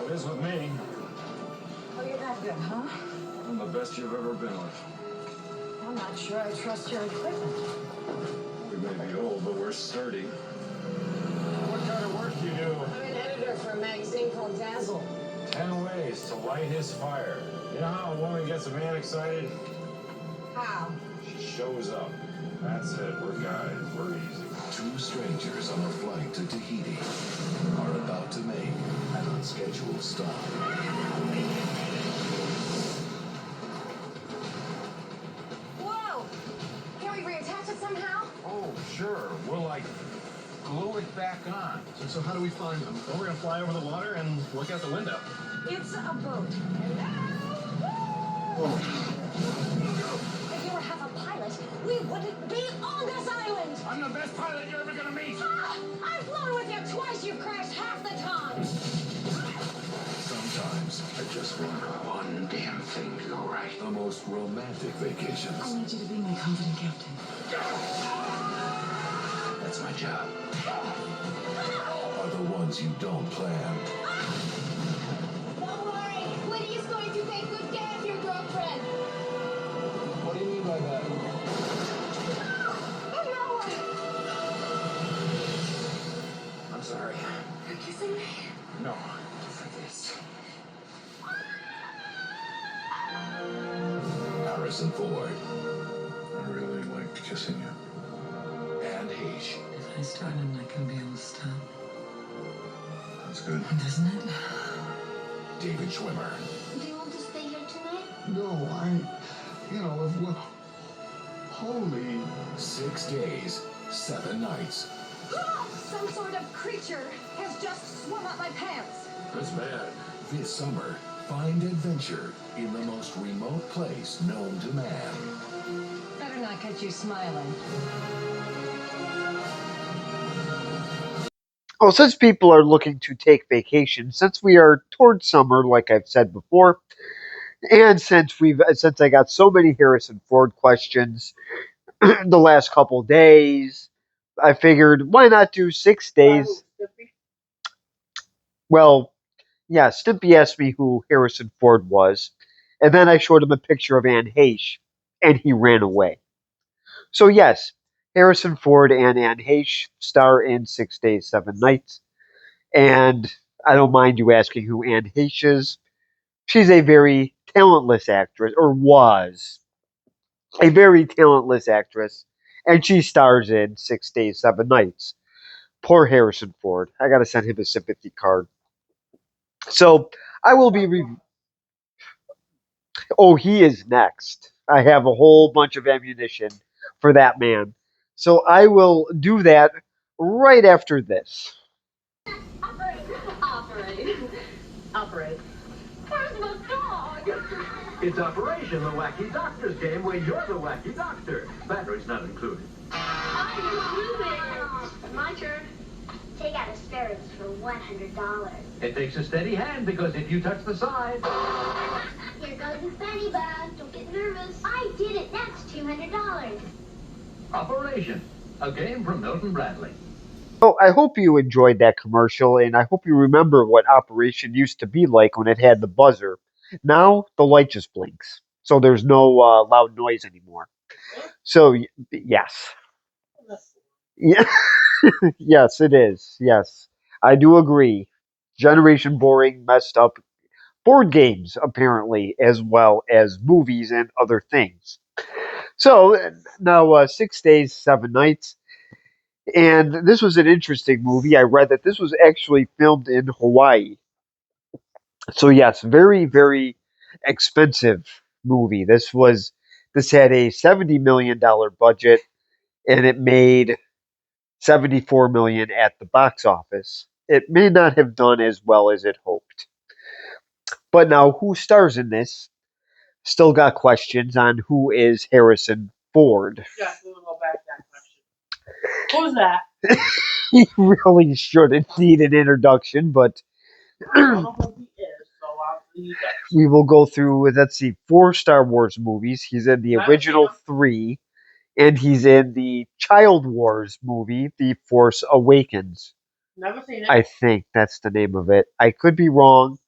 It is with me. Oh, you're that good, huh? I'm the best you've ever been with. I'm not sure I trust your equipment. We may be old, but we're sturdy. What kind of work do you do? I'm an editor for a magazine called Dazzle. 10 ways to light his fire. You know how a woman gets a man excited? How? She shows up. That's it. We're guys. We're easy. Two strangers on a flight to Tahiti are about to make an unscheduled stop. Whoa! Can we reattach it somehow? Oh, sure. We'll, glue it back on. So how do we find them? Well, we're gonna fly over the water and look out the window. It's a boat. If you were half a pilot, we wouldn't be on this island! I'm the best pilot you're ever gonna meet. Ah! I've flown with you twice, you've crashed half the time! Sometimes I just want one damn thing to go right. The most romantic vacations I need you to be my confident captain. that's my job are the ones you don't plan. Don't worry, Lydia's going to take good care of your girlfriend. What do you mean by that? I'm sorry. You're kissing me? No, for this. Harrison Ford. I really liked kissing you. And Heesh. If I start, I'm not going to be able to stop. That's good. Doesn't it? David Schwimmer. Do you want to stay here tonight? No, holy. 6 days, 7 nights. Some sort of creature has just swum up my pants. That's bad. This summer, find adventure in the most remote place known to man. Better not get you smiling. Well, since people are looking to take vacation, since we are towards summer, like I've said before, and since I got so many Harrison Ford questions the last couple days, I figured why not do 6 days? Well, yeah, Stimpy asked me who Harrison Ford was, and then I showed him a picture of Anne Heche, and he ran away. So yes, Harrison Ford and Anne Heche star in 6 Days, 7 Nights. And I don't mind you asking who Anne Heche is. She's a very talentless actress, or was a very talentless actress, and she stars in 6 Days, 7 Nights. Poor Harrison Ford. I gotta send him a sympathy card. So I will be. Oh, he is next. I have a whole bunch of ammunition for that man. So I will do that right after this. Operate. Where's the dog? It's Operation the Wacky Doctor's game where you're the wacky doctor. Batteries not included. My turn. Take out asparagus for $100. It takes a steady hand because if you touch the side... Here goes the funny bag. Don't get nervous. I did it. That's $200. Operation, a game from Milton Bradley. Oh, I hope you enjoyed that commercial, and I hope you remember what Operation used to be like when it had the buzzer. Now the light just blinks, so there's no loud noise anymore. So yes, yeah, yes, it is. Yes, I do agree. Generation boring, messed up board games, apparently, as well as movies and other things. So now, 6 Days, 7 Nights. And this was an interesting movie. I read that this was actually filmed in Hawaii. So yes, very, very expensive movie. This had a $70 million budget, and it made 74 million at the box office. It may not have done as well as it hoped. But now, who stars in this? Still got questions on who is Harrison Ford. Yeah, we'll go back to that question. Who's that? He really shouldn't need an introduction, but I don't know who he is, so I'll leave that. we will go through, let's see, 4 Star Wars movies. He's in the Never original seen 'em. 3, and he's in the Child Wars movie, The Force Awakens. Never seen it. I think that's the name of it. I could be wrong.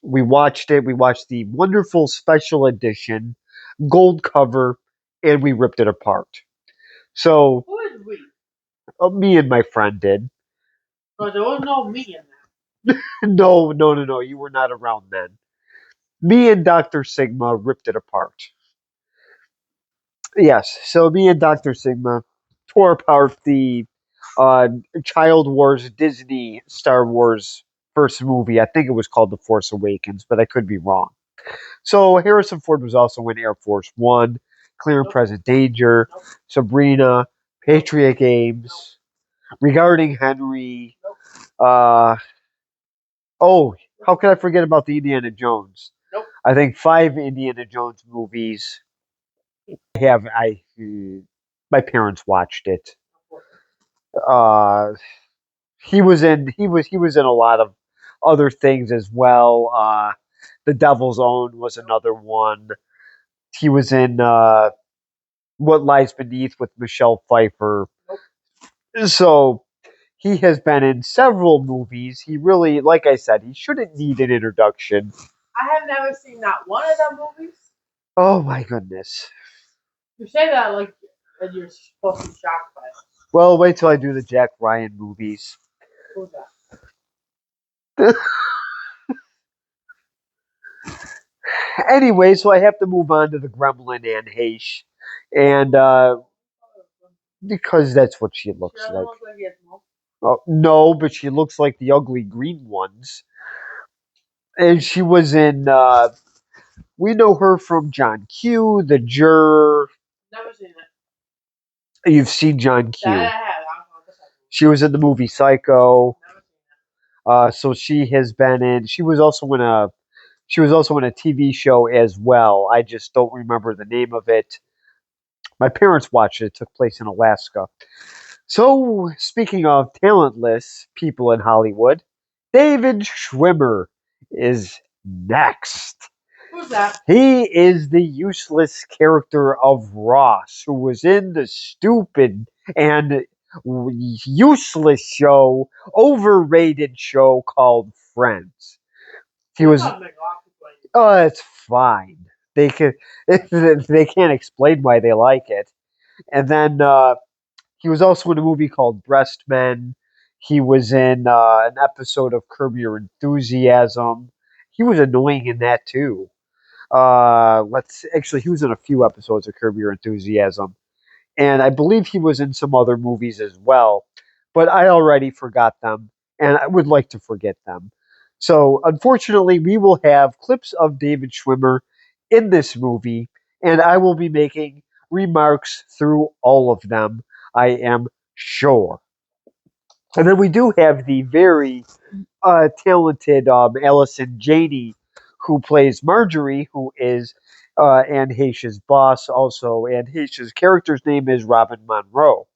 We watched it. We watched the wonderful special edition, gold cover, and we ripped it apart. So Who is we? me and my friend did. Because there was no me in that. No. You were not around then. Me and Dr. Sigma ripped it apart. Yes, so me and Dr. Sigma tore apart the uh, Child Wars Disney Star Wars first movie. I think it was called The Force Awakens, but I could be wrong. So Harrison Ford was also in Air Force One, Clear and Present Danger, Nope. Sabrina, Patriot Games, Regarding Henry. Uh, oh, how could I forget about the Indiana Jones? Nope. I think 5 Indiana Jones movies. My parents watched it. Uh, he was in a lot of other things as well. The Devil's Own was another one. He was in What Lies Beneath with Michelle Pfeiffer. So he has been in several movies. He really, like I said, he shouldn't need an introduction. I have never seen not one of them movies. Oh my goodness. You say that like that you're supposed to be shocked by it. Well, wait till I do the Jack Ryan movies. Who's that? Anyway, so I have to move on to the Gremlin Anne Heche. And because that's what she looks She doesn't like. look like Gizmo. Oh, no, but she looks like the ugly green ones. And she was in, we know her from John Q, The Juror. Never seen it. You've seen John Q. That I have. I'm not the second. She was in the movie Psycho. Never seen it. So she has been in, she was also in a TV show as well. I just don't remember the name of it. My parents watched it. It took place in Alaska. So, speaking of talentless people in Hollywood, David Schwimmer is next. Who's that? He is the useless character of Ross, who was in the stupid and useless show, overrated show called Friends. He was. I thought McLaughlin played. Oh, it's fine. They can. They can't explain why they like it. And then he was also in a movie called Breast Men. He was in an episode of Curb Your Enthusiasm. He was annoying in that too. He was in a few episodes of Curb Your Enthusiasm, and I believe he was in some other movies as well. But I already forgot them, and I would like to forget them. So unfortunately, we will have clips of David Schwimmer in this movie, and I will be making remarks through all of them. I am sure. And then we do have the very talented Allison Janney, who plays Marjorie, who is Anne Heche's boss. Also, Anne Heche's character's name is Robin Monroe.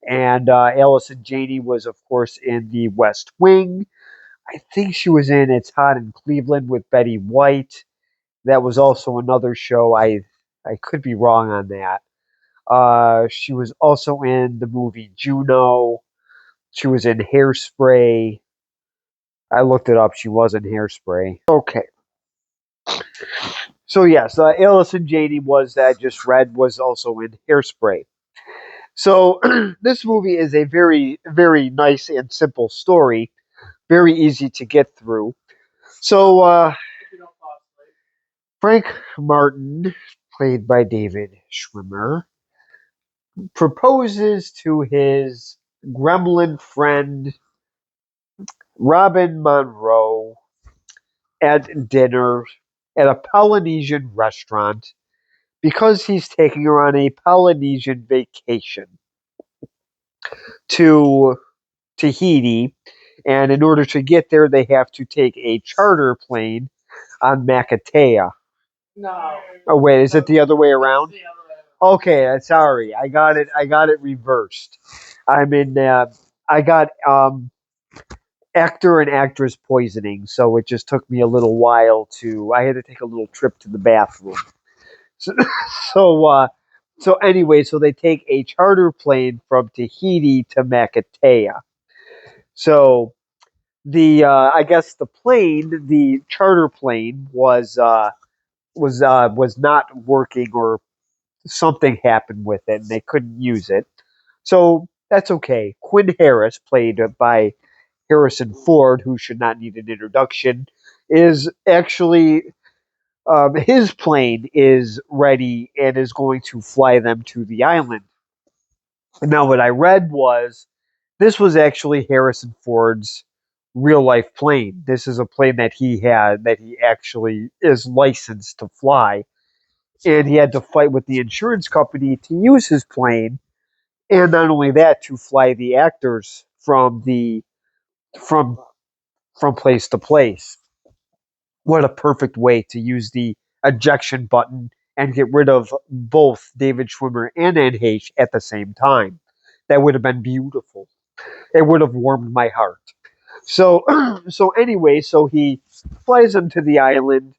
And Allison Janney was, of course, in The West Wing. I think she was in It's Hot in Cleveland with Betty White. That was also another show. I could be wrong on that. She was also in the movie Juno. She was in Hairspray. I looked it up. She was in Hairspray. Okay. So yes, Allison Janney was that I just read was also in Hairspray. So this movie is a very, very nice and simple story, very easy to get through. So If you don't fall asleep. Frank Martin, played by David Schwimmer, proposes to his gremlin friend Robin Monroe at dinner at a Polynesian restaurant because he's taking her on a Polynesian vacation to Tahiti. And in order to get there, they have to take a charter plane on Makatea. No. Oh wait, is it the other way around? That's the other way around. Okay, sorry, I got it reversed. I got actor and actress poisoning, so it just took me a little while I had to take a little trip to the bathroom. So, so anyway, so they take a charter plane from Tahiti to Makatea. So I guess the plane, the charter plane, was not working, or something happened with it, and they couldn't use it. So that's okay. Quinn Harris, played by Harrison Ford, who should not need an introduction, is actually his plane is ready and is going to fly them to the island. Now, what I read was this was actually Harrison Ford's real life plane. This is a plane that he had, that he actually is licensed to fly, and he had to fight with the insurance company to use his plane, and not only that, to fly the actors from from place to place. What a perfect way to use the ejection button and get rid of both David Schwimmer and Anne Heche at the same time. That would have been beautiful. It would have warmed my heart. So, so anyway, so he flies them to the island.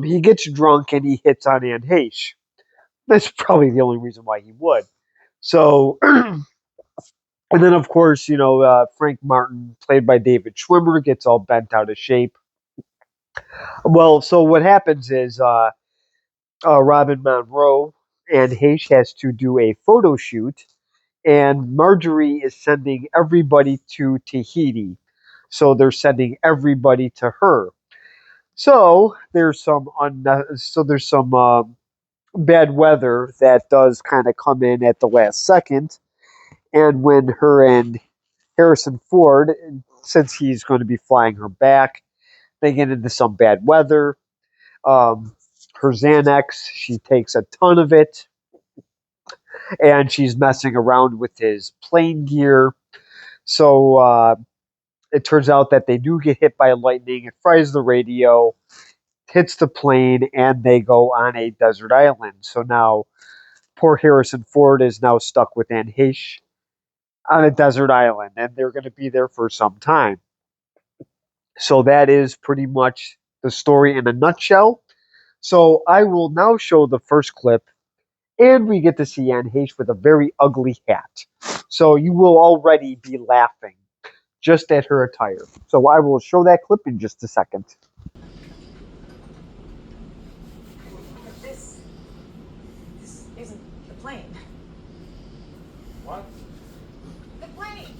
He gets drunk and he hits on Anne Heche. That's probably the only reason why he would. So, and then of course, Frank Martin, played by David Schwimmer, gets all bent out of shape. Well, so what happens is Robin Monroe and Heche has to do a photo shoot, and Marjorie is sending everybody to Tahiti. So they're sending everybody to her. So there's some bad weather that does kind of come in at the last second, and when her and Harrison Ford, since he's going to be flying her back, they get into some bad weather. Um, Her Xanax, she takes a ton of it, and she's messing around with his plane gear. So it turns out that they do get hit by lightning. It fries the radio, hits the plane, and they go on a desert island. So now poor Harrison Ford is now stuck with Anne Heche on a desert island, and they're going to be there for some time. So that is pretty much the story in a nutshell. So I will now show the first clip, and we get to see Anne Heche with a very ugly hat. So you will already be laughing just at her attire. So I will show that clip in just a second. This isn't the plane. What? The plane!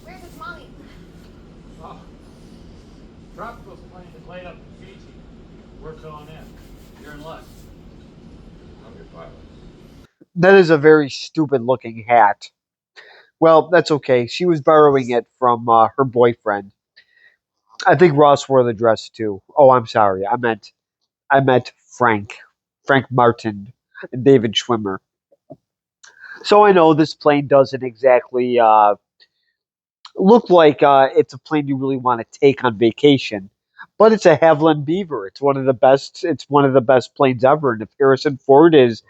Where's its mommy? Oh. Tropical's plane is laid up in Fiji. We're calling in. You're in luck. I'm your pilot. That is a very stupid looking hat. Well, that's okay. She was borrowing it from her boyfriend. I think Ross wore the dress too. Oh, I'm sorry. I meant Frank Martin, and David Schwimmer. So I know this plane doesn't exactly look like it's a plane you really want to take on vacation, but it's a Havilland Beaver. It's one of the best. It's one of the best planes ever. And if Harrison Ford is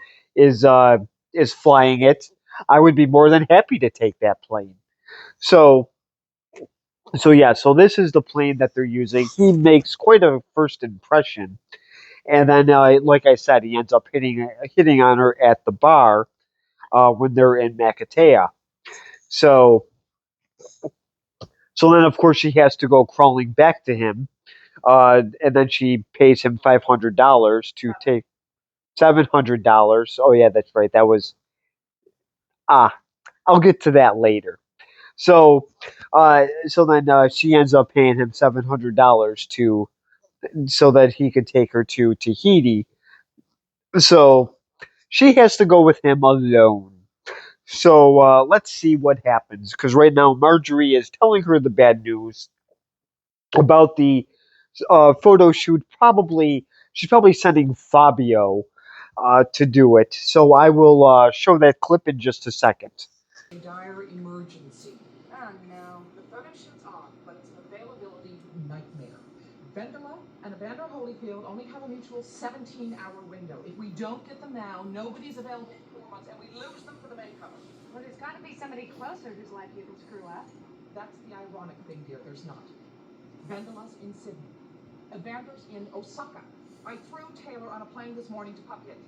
uh, is flying it, I would be more than happy to take that plane. So so yeah. So this is the plane that they're using. He makes quite a first impression, and then like I said, he ends up hitting on her at the bar when they're in Makatea. So so then of course she has to go crawling back to him. And then she pays him $500 to take $700. Oh yeah, that's right. That was ah. I'll get to that later. So, so then she ends up paying him $700 to so that he could take her to Tahiti. So she has to go with him alone. So let's see what happens. Because right now Marjorie is telling her the bad news about the photo shoot. Probably she's probably sending Fabio to do it. So I will show that clip in just a second. Dire emergency. Oh no. The photo shoot's on, but its availability nightmare. Vendela and Evander Holyfield only have a mutual 17-hour window. If we don't get them now, nobody's available for 4 months, and we lose them for the May cover. Well, there's got to be somebody closer who's likely to screw up. That's the ironic thing, dear. There's not. Vendela's in Sydney. Evander's in Osaka. I threw Taylor on a plane this morning to Phuket.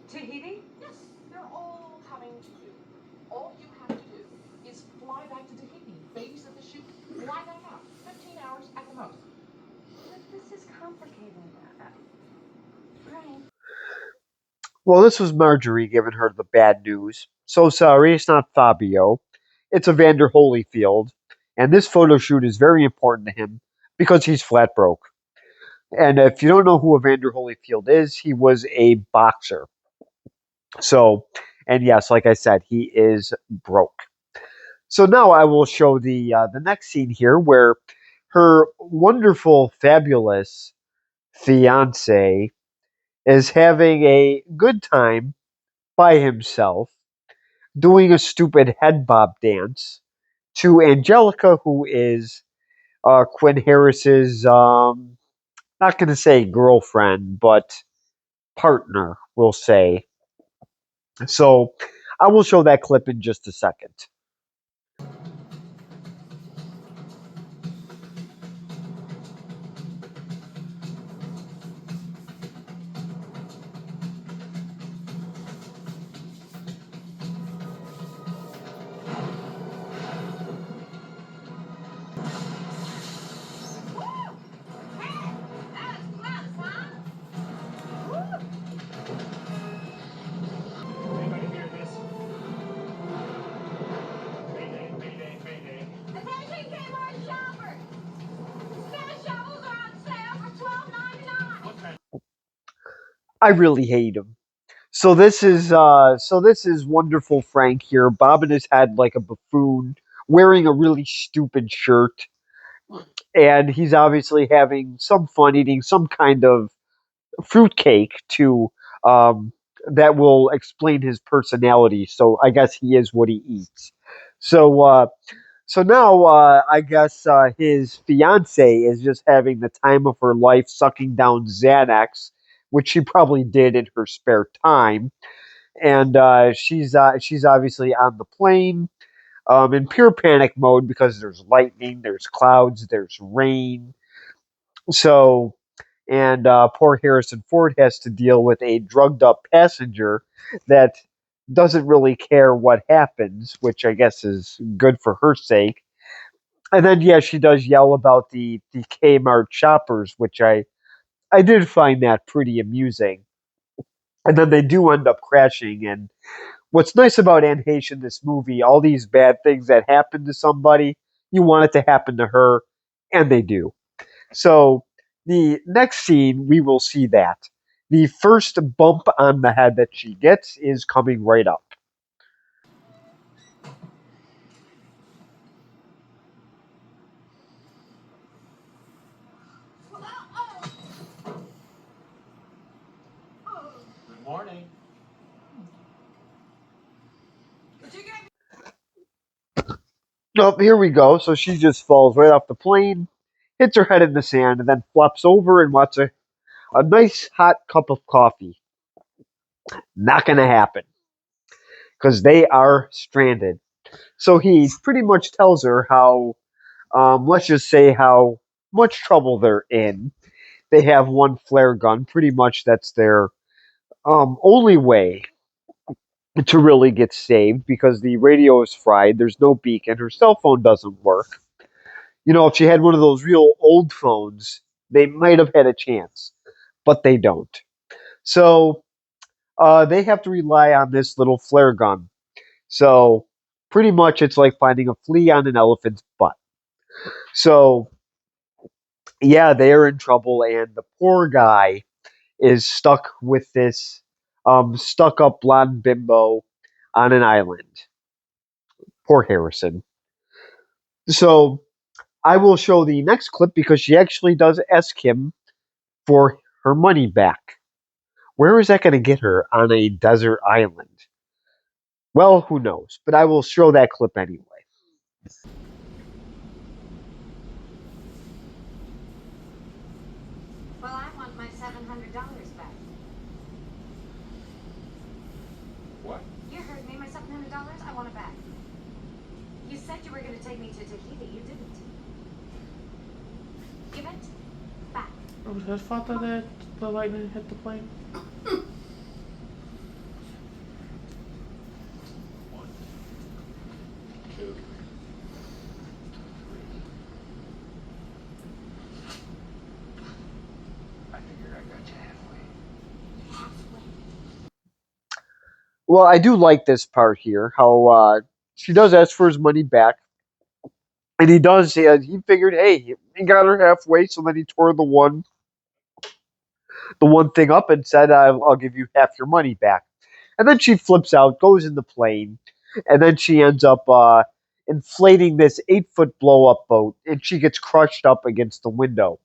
Tahiti? Yes, they're all coming to you. All you have to do is fly back to Tahiti, babysit the shoot, fly back out. 15 hours. Well, this was Marjorie giving her the bad news. So sorry, it's not Fabio. It's Evander Holyfield. And this photo shoot is very important to him because he's flat broke. And if you don't know who Evander Holyfield is, he was a boxer. So, and yes, like I said, he is broke. So now I will show the next scene here where her wonderful, fabulous fiance is having a good time by himself doing a stupid head bob dance to Angelica, who is Quinn Harris's, not going to say girlfriend, but partner, we'll say. So I will show that clip in just a second. Anybody hear this? Mayday, mayday, mayday. Attention Kmart shoppers! Spanish shovels are on sale for $12.99. What kind I really hate him. So this is wonderful Frank here, bobbing his head like a buffoon, wearing a really stupid shirt, and he's obviously having some fun eating some kind of fruitcake to um, that will explain his personality. So I guess he is what he eats. So so now I guess his fiance is just having the time of her life, sucking down Xanax, which she probably did in her spare time, and she's obviously on the plane. In pure panic mode because there's lightning, there's clouds, there's rain. So, and poor Harrison Ford has to deal with a drugged up passenger that doesn't really care what happens, which I guess is good for her sake. And then, yeah, she does yell about the Kmart shoppers, which I did find that pretty amusing. And then they do end up crashing. And what's nice about Anne Heche in this movie, all these bad things that happen to somebody, you want it to happen to her, and they do. So the next scene, we will see that. The first bump on the head that she gets is coming right up. Good morning. Oh, here we go. So she just falls right off the plane, hits her head in the sand, and then flops over and wants a nice hot cup of coffee. Not going to happen because they are stranded. So he pretty much tells her how, let's just say, how much trouble they're in. They have one flare gun. Pretty much that's their only way to really get saved because the radio is fried. There's no beacon. Her cell phone doesn't work. You know, if she had one of those real old phones, they might have had a chance, but they don't. So they have to rely on this little flare gun. So pretty much it's like finding a flea on an elephant's butt. So yeah, they are in trouble, and the poor guy is stuck with this stuck up blonde bimbo on an island. Poor Harrison. So I will show the next clip because she actually does ask him for her money back. Where is that going to get her on a desert island? Well, who knows? But I will show that clip anyway. Well, I want my $700 back. What? You heard me, my $700. I want it back. You said you were going to take me to Tahiti. You didn't. Give it back. It was his fault that the lightning hit the plane. One, two, three. I figured I got you halfway. Well, I do like this part here. How she does ask for his money back, and he does. He figured, hey, he got her halfway, so then he tore the one thing up and said, "I'll give you half your money back." And then she flips out, goes in the plane, and then she ends up inflating this 8-foot blow up boat, and she gets crushed up against the window.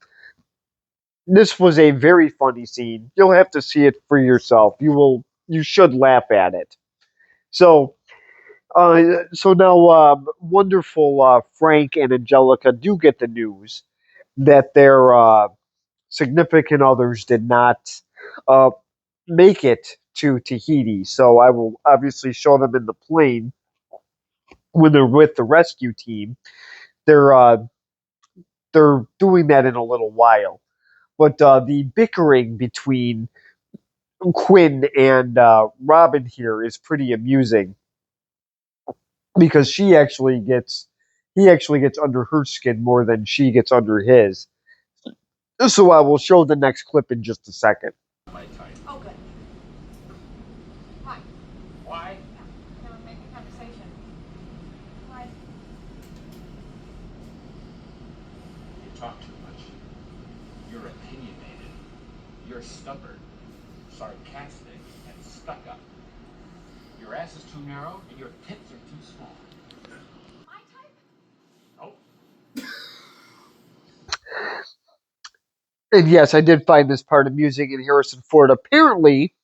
This was a very funny scene. You'll have to see it for yourself. You should laugh at it. So, so now, wonderful Frank and Angelica do get the news that their significant others did not uh, make it to Tahiti. So I will obviously show them in the plane when they're with the rescue team. They're uh, they're doing that in a little while. But the bickering between Quinn and Robin here is pretty amusing because he actually gets under her skin more than she gets under his. So I will show the next clip in just a second. My type. Oh, good. Hi. Why? Now we're making conversation. Why? You talk too much. You're opinionated. You're stubborn, sarcastic, and stuck up. Your ass is too narrow and your tits are too small. My type? Nope. And yes, I did find this part amusing, and Harrison Ford apparently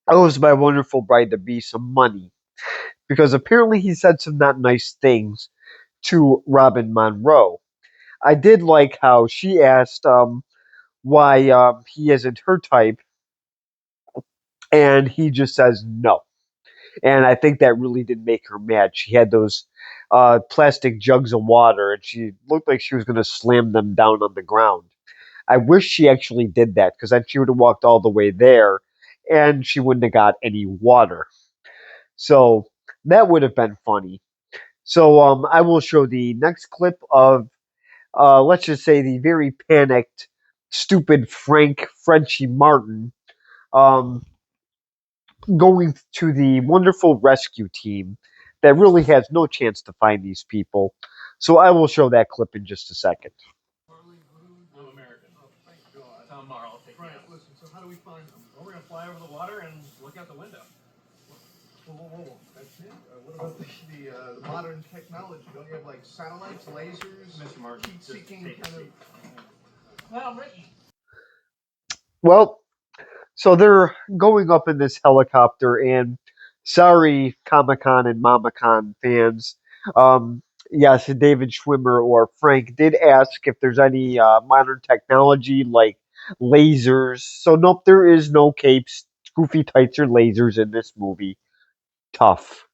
owes My Wonderful Bride to Be some money because apparently he said some not nice things to Robin Monroe. I did like how she asked why he isn't her type, and he just says no. And I think that really did make her mad. She had those plastic jugs of water, and she looked like she was going to slam them down on the ground. I wish she actually did that because then she would have walked all the way there, and she wouldn't have got any water. So that would have been funny. So I will show the next clip of, let's just say, the very panicked, stupid Frank Frenchie Martin um, going to the wonderful rescue team that really has no chance to find these people. So I will show that clip in just a second. I'm American. Oh, thank God. Tell Marl I'll take Frank, listen, so how do we find them? Well, we're going to fly over the water and look out the window. Whoa. That's it? What about the modern technology? Don't you have like satellites, lasers, Mr. Martin, just heat-seeking take a kind of... seat. Well, Ricky. Well, so they're going up in this helicopter, and sorry, Comic Con and MamaCon fans. Yes, David Schwimmer or Frank did ask if there's any modern technology like lasers. So, nope, there is no capes, goofy tights, or lasers in this movie. Tough.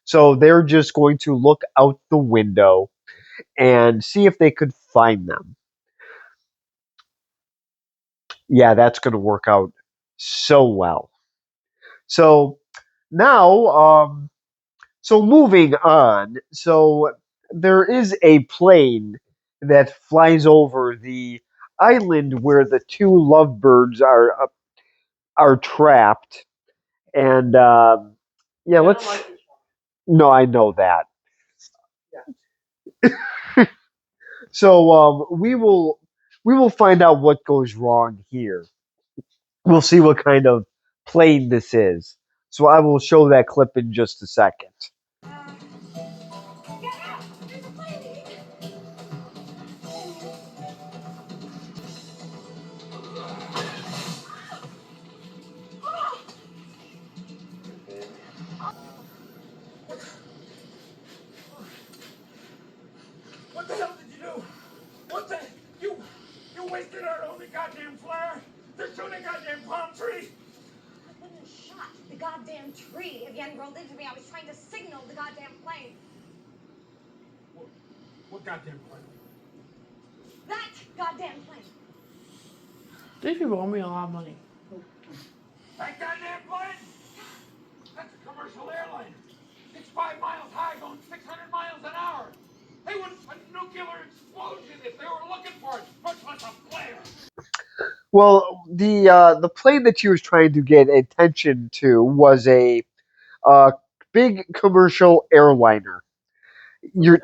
So, they're just going to look out the window and see if they could find them. Yeah, that's going to work out so well. So, now, so moving on. So there is a plane that flies over the island where the two lovebirds are trapped, and yeah, I let's. don't like this No, I know that. one. So we will find out what goes wrong here. We'll see what kind of plane this is. So I will show that clip in just a second. Get out! There's a plane! What the hell did you do? What the? You wasted our only goddamn flare? They're shooting a goddamn palm tree! I wouldn't have shot the goddamn tree if you hadn't rolled into me. I was trying to signal the goddamn plane. What goddamn plane? That goddamn plane. These people owe me a lot of money. That goddamn plane? That's a commercial airliner. It's 5 miles high going 600 miles an hour. They wouldn't put a nuclear explosion if they were looking for it, much less a flare. Well, the plane that she was trying to get attention to was a Big commercial airliner. You're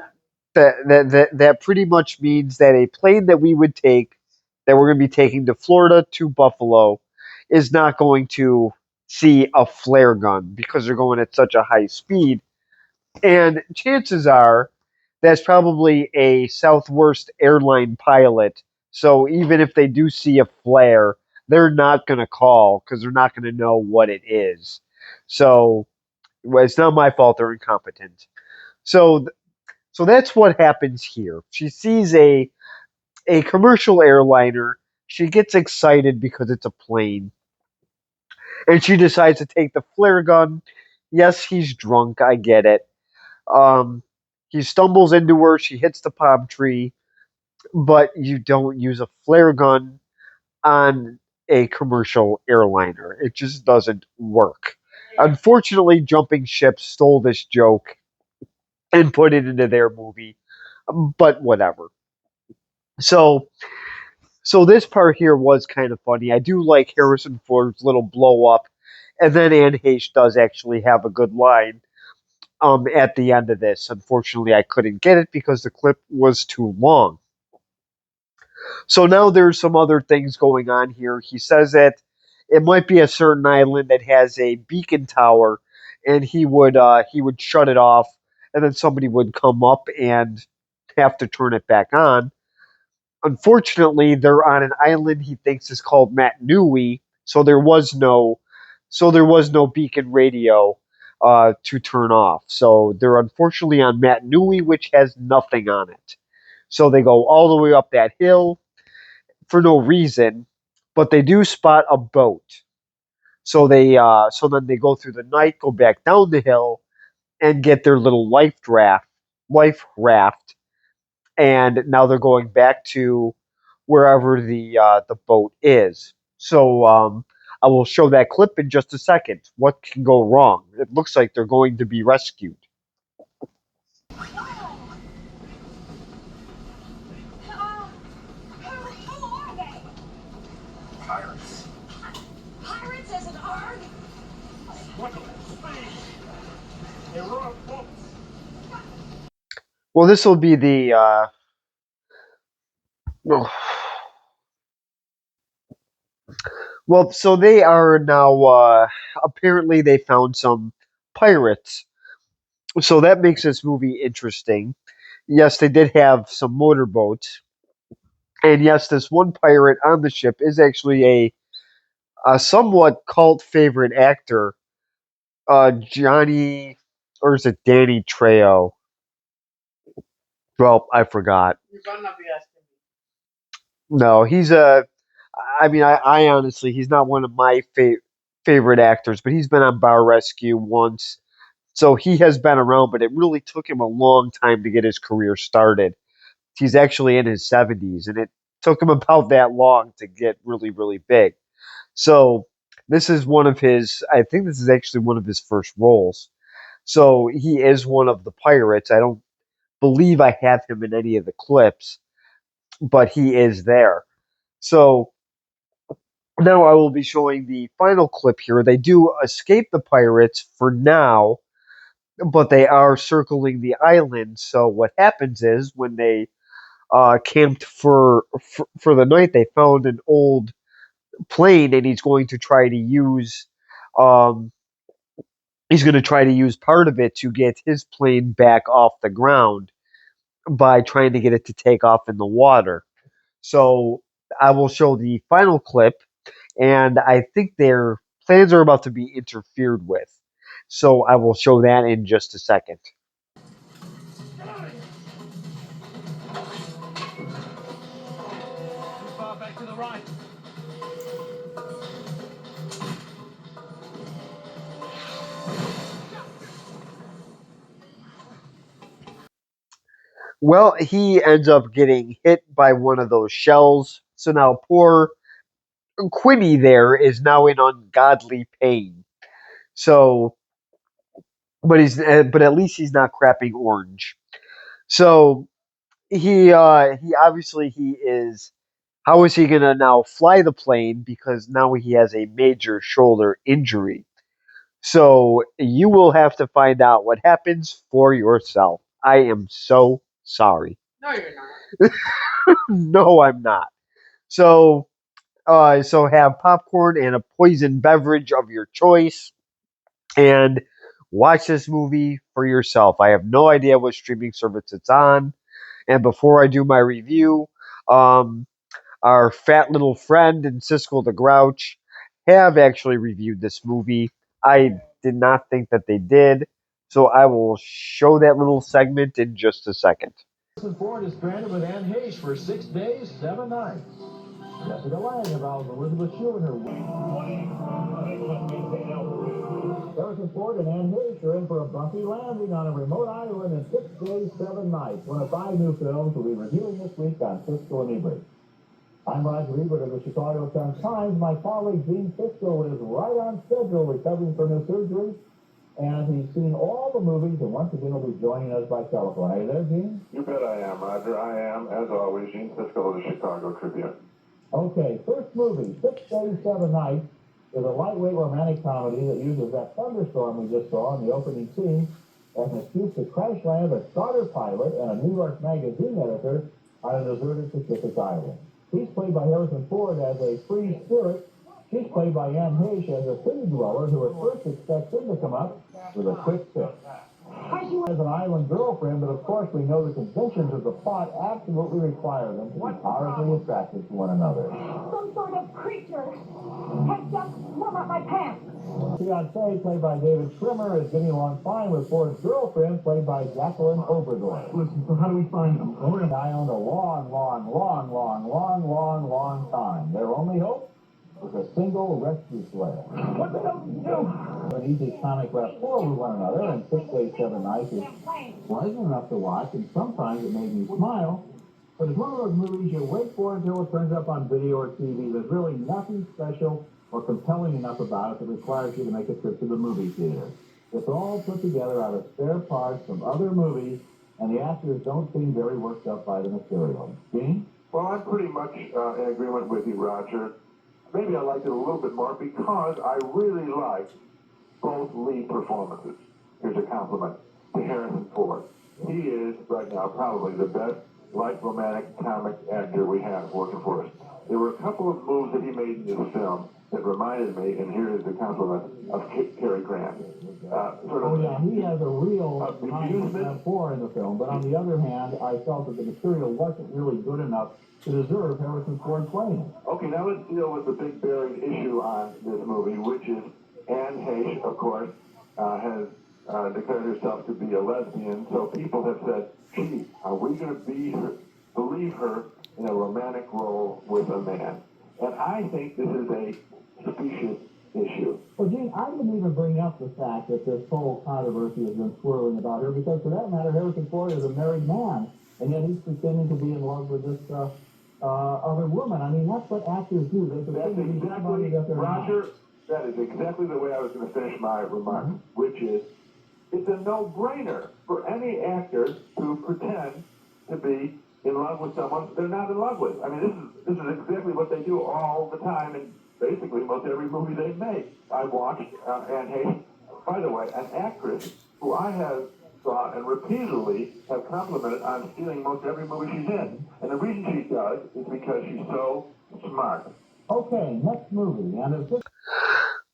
that pretty much means that a plane that we would take, that we're going to be taking to Florida to Buffalo, is not going to see a flare gun because they're going at such a high speed. And chances are that's probably a Southwest airline pilot. So even if they do see a flare, they're not going to call because they're not going to know what it is. So well, it's not my fault they're incompetent. So so that's what happens here. She sees a commercial airliner. She gets excited because it's a plane, and she decides to take the flare gun. Yes, he's drunk. I get it. Um, he stumbles into her. She hits the palm tree, but you don't use a flare gun on a commercial airliner. It just doesn't work. Unfortunately, Jumping Ship stole this joke and put it into their movie, but whatever. So So this part here was kind of funny. I do like Harrison Ford's little blow up, and then Anne Heche does actually have a good line at the end of this. Unfortunately, I couldn't get it because the clip was too long. So now there's some other things going on here. He says that it might be a certain island that has a beacon tower, and he would shut it off, and then somebody would come up and have to turn it back on. Unfortunately, they're on an island he thinks is called Matnui, so there was no beacon radio to turn off. So they're unfortunately on Matnui, which has nothing on it. So they go all the way up that hill for no reason, but they do spot a boat. So then they go through the night, go back down the hill, and get their little life raft, and now they're going back to wherever the boat is. So I will show that clip in just a second. What can go wrong? It looks like they're going to be rescued. Who are they? Pirates. Pirates as an arg? Look at them. They run a boat. Well, this will be the. Well, so they are now. Apparently, they found some pirates. So that makes this movie interesting. Yes, they did have some motorboats. And yes, this one pirate on the ship is actually a somewhat cult favorite actor, Johnny, or is it Danny Trejo? Well, I forgot. You better not be asking No, he's a. I mean, I honestly, he's not one of my favorite actors, but he's been on Bar Rescue once, so he has been around. But it really took him a long time to get his career started. He's actually in his 70s, and it took him about that long to get really, really big. So this is one of his. I think this is actually one of his first roles. So he is one of the pirates. I don't believe I have him in any of the clips, but he is there. So now I will be showing the final clip here. They do escape the pirates for now, but they are circling the island. So what happens is when they camped for the night, they found an old plane, and um, he's going to try to use part of it to get his plane back off the ground by trying to get it to take off in the water. So I will show the final clip, and I think their plans are about to be interfered with. So I will show that in just a second. Too far back to the right. Well, he ends up getting hit by one of those shells. So now poor Quinny there is now in ungodly pain. So, but at least he's not crapping orange. So he obviously he is. How is he gonna now fly the plane? Because now he has a major shoulder injury. So you will have to find out what happens for yourself. I am so sorry. No, you're not. No, I'm not. So, so have popcorn and a poison beverage of your choice, and watch this movie for yourself. I have no idea what streaming service it's on. And before I do my review, um, our fat little friend and Siskel the Grouch have actually reviewed this movie. I did not think that they did, so I will show that little segment in just a second. Harrison Ford is stranded with Anne Heche for 6 days, 7 nights. Jessica Lange involves Elizabeth Shue in her. Harrison Ford and Anne Heche are in for a bumpy landing on a remote island in 6 days, 7 nights. One of 5 new films we'll be reviewing this week on Siskel and Ebert. I'm Roger Ebert of the Chicago Sun-Times. My colleague Gene Siskel is right on schedule, recovering from his surgery, and he's seen all the movies, and once again will be joining us by telephone. Are you there, Gene? You bet I am, Roger. I am, as always, Gene Siskel of the Chicago Tribune. Okay, first movie, 6 days, 7 nights, is a lightweight romantic comedy that uses that thunderstorm we just saw in the opening scene as an excuse to crash land a charter pilot and a New York Magazine editor on a deserted Pacific island. He's played by Harrison Ford as a free spirit. She's played by Anne Heche as a city dweller who at first expects him to come up with a quick fix. She has an island girlfriend, but of course we know the conventions of the plot absolutely require them to be powerfully attracted to one another. Some sort of creature has just come up my pants. Fiancé, played by David Schwimmer, is getting along fine with Ford's girlfriend, played by Jacqueline Oberdorf. Listen, so how do we find them? I owned a long time. Their only hope was a single rescue flare. What the hell did you do? An easy comic rapport with one another, and 6 days, 7 nights is pleasant enough to watch, and sometimes it made me smile. But it's one of those movies you wait for until it turns up on video or TV. There's really nothing special or compelling enough about it that requires you to make a trip to the movie theater. It's all put together out of spare parts from other movies, and the actors don't seem very worked up by the material. Gene? Well, I'm pretty much in agreement with you, Roger. Maybe I liked it a little bit more because I really liked both lead performances. Here's a compliment to Harrison Ford. He is, right now, probably the best light romantic comic actor we have working for us. There were a couple of moves that he made in this film that reminded me, and here is the compliment, of Cary Grant. He has a real amusement for in the film, but on the other hand, I felt that the material wasn't really good enough to deserve Harrison Ford playing it. Okay, now let's deal with the big buried issue on this movie, which is Anne Heche, of course, has declared herself to be a lesbian, so people have said, gee, are we going to believe her in a romantic role with a man? And I think this is a specious issue. Well, Gene, I didn't even bring up the fact that this whole controversy has been swirling about her, because for that matter, Harrison Ford is a married man, and yet he's pretending to be in love with this other woman. I mean, that's what actors do. They pretend to be somebody that they're Roger, not. that is exactly the way I was going to finish my remark, which is, it's a no-brainer for any actor to pretend to be in love with someone they're not in love with. I mean, this is exactly what they do all the time in basically most every movie they make. I watched Anne Heche, by the way, an actress who I have thought and repeatedly have complimented on stealing most every movie she's in. And the reason she does is because she's so smart. Okay, next movie. And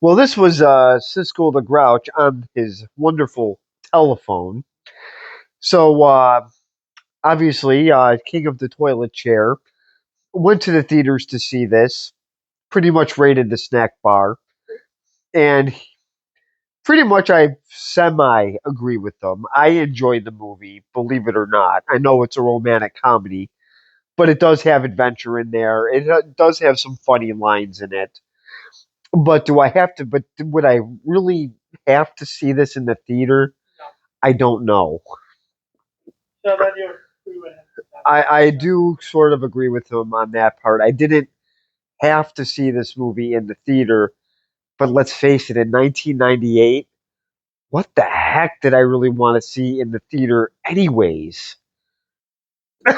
Well, this was Siskel the Grouch on his wonderful telephone. So, obviously, King of the Toilet Chair went to the theaters to see this, pretty much raided the snack bar, and pretty much I semi agree with them. I enjoyed the movie, believe it or not. I know it's a romantic comedy, but it does have adventure in there. It does have some funny lines in it. But do I have to? But would I really have to see this in the theater? I don't know. So then you're agree with him. I do sort of agree with him on that part. I didn't have to see this movie in the theater, but let's face it, in 1998, what the heck did I really want to see in the theater, anyways? The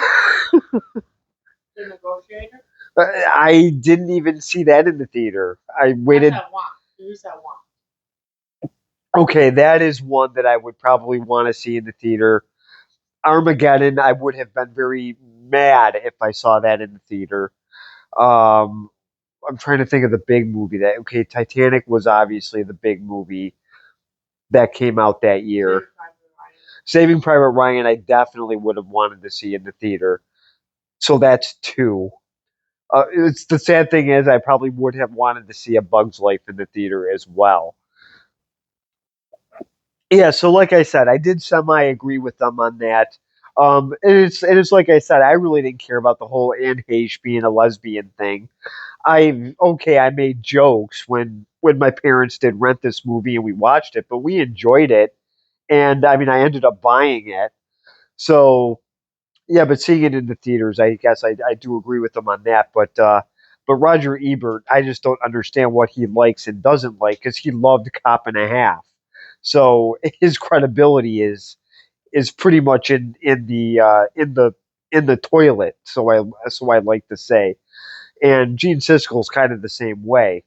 Negotiator? I didn't even see that in the theater. I waited. Who's that one? Okay, that is one that I would probably want to see in the theater. Armageddon, I would have been very mad if I saw that in the theater. Um, I'm trying to think of the big movie that. Okay, Titanic was obviously the big movie that came out that year. Saving Private Ryan, I definitely would have wanted to see in the theater. So that's two. It's the sad thing is I probably would have wanted to see A Bug's Life in the theater as well. Yeah, so like I said, I did semi agree with them on that. And it's like I said, I really didn't care about the whole Anne Heche being a lesbian thing. I made jokes when my parents did rent this movie and we watched it, but we enjoyed it, and I mean I ended up buying it. So yeah, but seeing it in the theaters, I guess I do agree with them on that. But Roger Ebert, I just don't understand what he likes and doesn't like because he loved Cop and a Half. So his credibility is pretty much in the toilet. So I like to say, and Gene Siskel's kind of the same way.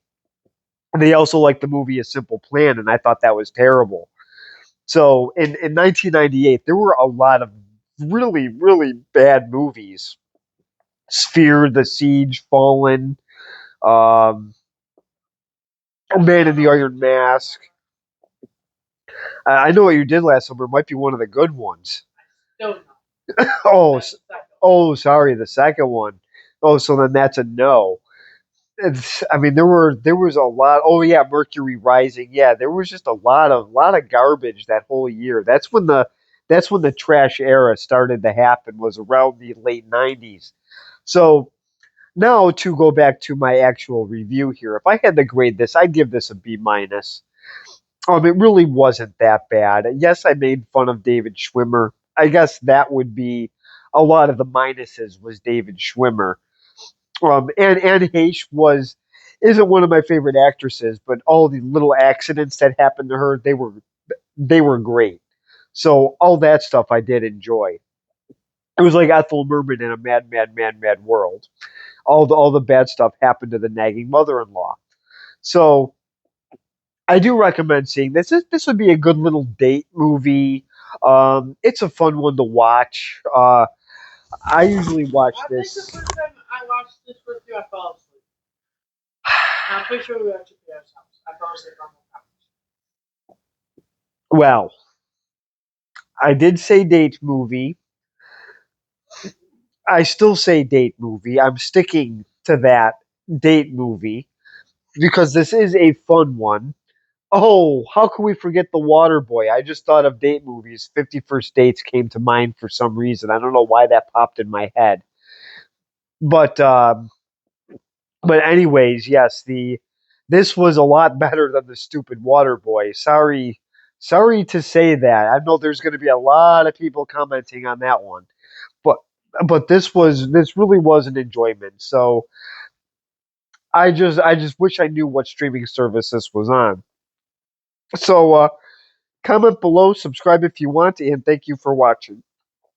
And they also like the movie A Simple Plan, and I thought that was terrible. So in 1998, there were a lot of really, really bad movies. Sphere, The Siege, Fallen, um, Man in the Iron Mask. I know what you did last summer might be one of the good ones. Still not. Oh, That's the second. oh, sorry, the second one. Oh, so then that's a no. I mean, there was a lot. Oh yeah, Mercury Rising. Yeah, there was just a lot of garbage that whole year. That's when the trash era started to happen. Was around the late '90s. So now to go back to my actual review here, if I had to grade this, I'd give this a B minus. It really wasn't that bad. Yes, I made fun of David Schwimmer. I guess that would be a lot of the minuses was David Schwimmer. And Anne Heche isn't one of my favorite actresses, but all the little accidents that happened to her, they were great. So all that stuff I did enjoy. It was like Ethel Merman in a mad, mad, mad, mad world. All the bad stuff happened to the nagging mother-in-law. So I do recommend seeing this. This would be a good little date movie. It's a fun one to watch. I usually watch I think the this. first time I watched this with you, I fell asleep. I'm pretty sure we were at your parents' house. I fell asleep on the couch. Well, I did say date movie. I still say date movie. I'm sticking to that date movie because this is a fun one. Oh, how can we forget The Water Boy? I just thought of date movies. 50 First Dates came to mind for some reason. I don't know why that popped in my head. But but anyways, yes, the this was a lot better than the stupid Water Boy. Sorry to say that. I know there's going to be a lot of people commenting on that one. But but this really was an enjoyment. So I just wish I knew what streaming service this was on. So comment below, subscribe if you want, and thank you for watching.